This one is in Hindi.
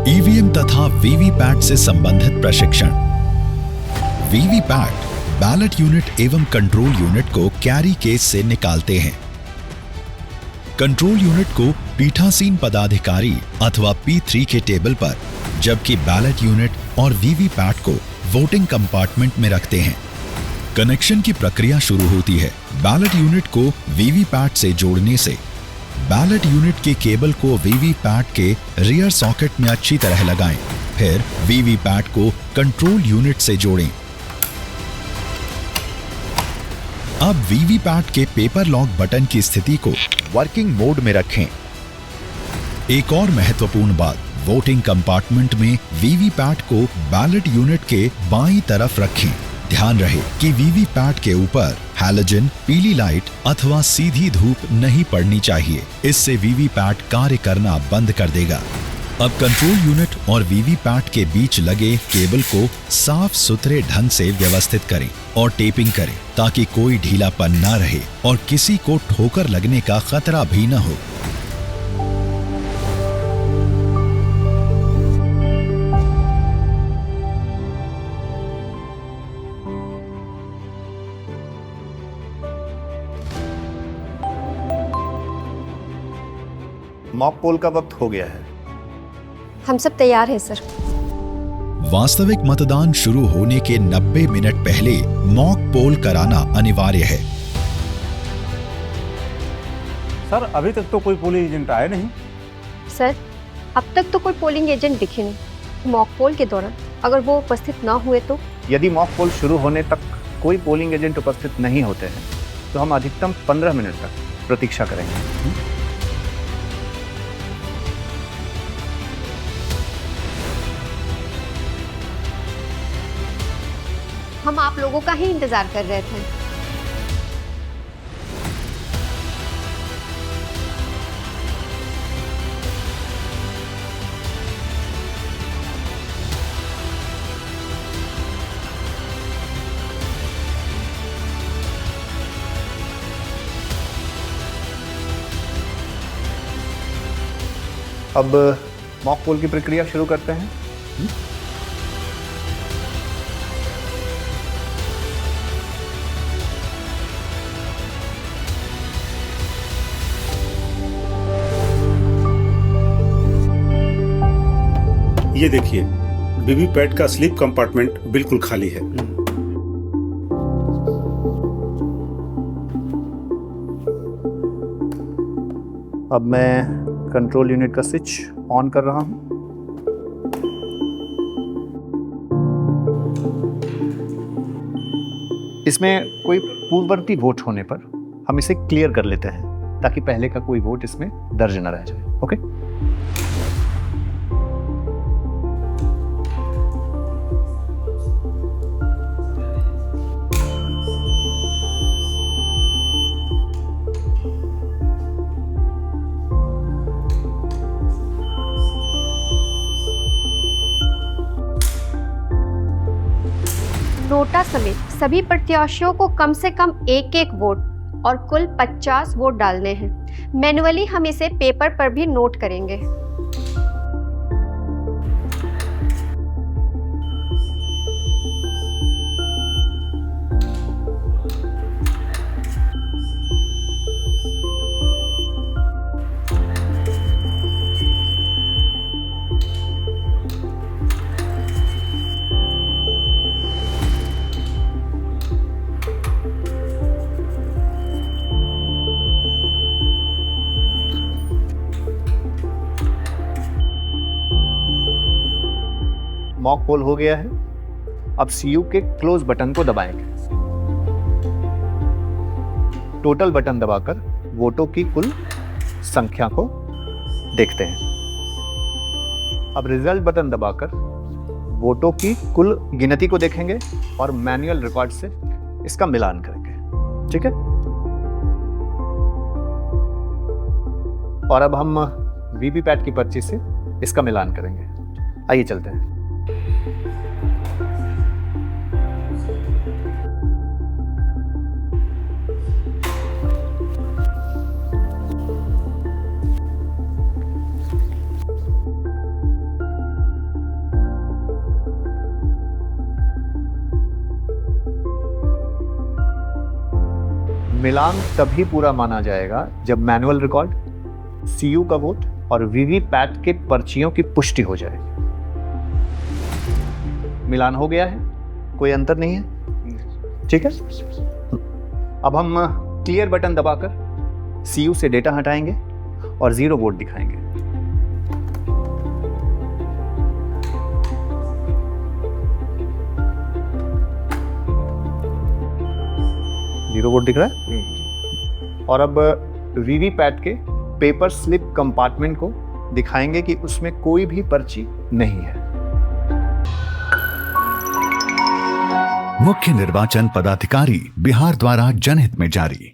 ईवीएम तथा वीवीपैट से संबंधित प्रशिक्षण। वीवीपैट बैलेट यूनिट एवं कंट्रोल यूनिट को कैरी केस से निकालते हैं। कंट्रोल यूनिट को पीठासीन पदाधिकारी अथवा P3 के टेबल पर, जबकि बैलेट यूनिट और वीवीपैट को वोटिंग कंपार्टमेंट में रखते हैं। कनेक्शन की प्रक्रिया शुरू होती है। बैलेट यूनिट को वीवीपैट से जोड़ने से। बैलेट यूनिट के केबल को वीवीपैट के रियर सॉकेट में अच्छी तरह लगाएं, फिर वीवीपैट को कंट्रोल यूनिट से जोड़ें। अब वीवीपैट के पेपर लॉक बटन की स्थिति को वर्किंग मोड में रखें। एक और महत्वपूर्ण बात, वोटिंग कंपार्टमेंट में वीवीपैट को बैलेट यूनिट के बाईं तरफ रखें। ध्यान रहे कि वीवीपैट के ऊपर हैलोजन, पीली लाइट अथवा सीधी धूप नहीं पड़नी चाहिए, इससे वीवीपैट कार्य करना बंद कर देगा। अब कंट्रोल यूनिट और वीवीपैट के बीच लगे केबल को साफ सुथरे ढंग से व्यवस्थित करें और टेपिंग करें ताकि कोई ढीलापन न रहे और किसी को ठोकर लगने का खतरा भी न हो। मॉक पोल का वक्त हो गया है। हम सब तैयार हैं सर। वास्तविक मतदान शुरू होने के 90 मिनट पहले मॉक पोल कराना अनिवार्य है। सर, अभी तक तो कोई पोलिंग एजेंट आए नहीं। सर, अब तक तो कोई पोलिंग एजेंट दिखे नहीं। मॉक पोल के दौरान अगर वो उपस्थित ना हुए तो? यदि मॉक पोल शुरू होने तक कोई पोलिंग एजेंट उपस्थित नहीं होते हैं तो हम अधिकतम 15 मिनट तक प्रतीक्षा करेंगे। हम आप लोगों का ही इंतजार कर रहे थे। अब मॉक पोल की प्रक्रिया शुरू करते हैं। ये देखिए, वीवीपैट का स्लीप कंपार्टमेंट बिल्कुल खाली है। अब मैं कंट्रोल यूनिट का स्विच ऑन कर रहा हूं। इसमें कोई पूर्ववर्ती वोट होने पर हम इसे क्लियर कर लेते हैं ताकि पहले का कोई वोट इसमें दर्ज न रह जाए। ओके, नोटा समेत सभी प्रत्याशियों को कम से कम एक वोट और कुल 50 वोट डालने हैं। मैन्युअली हम इसे पेपर पर भी नोट करेंगे। मॉक पोल हो गया है। अब सीयू के क्लोज बटन को दबाएंगे। टोटल बटन दबाकर वोटों की कुल संख्या को देखते हैं। अब रिजल्ट बटन दबाकर वोटों की कुल गिनती को देखेंगे और मैन्युअल रिकॉर्ड से इसका मिलान करेंगे। ठीक है, और अब हम वीवीपैट की पर्ची से इसका मिलान करेंगे। आइए चलते हैं। मिलान तभी पूरा माना जाएगा जब मैनुअल रिकॉर्ड, सीयू का वोट और वीवीपैट के पर्चियों की पुष्टि हो जाए। मिलान हो गया है, कोई अंतर नहीं है, ठीक है। अब हम क्लियर बटन दबाकर सीयू से डेटा हटाएंगे और 0 वोट दिखाएंगे। जीरो वोट दिख रहा है। और अब वीवीपैट के पेपर स्लिप कंपार्टमेंट को दिखाएंगे कि उसमें कोई भी पर्ची नहीं है। मुख्य निर्वाचन पदाधिकारी बिहार द्वारा जनहित में जारी।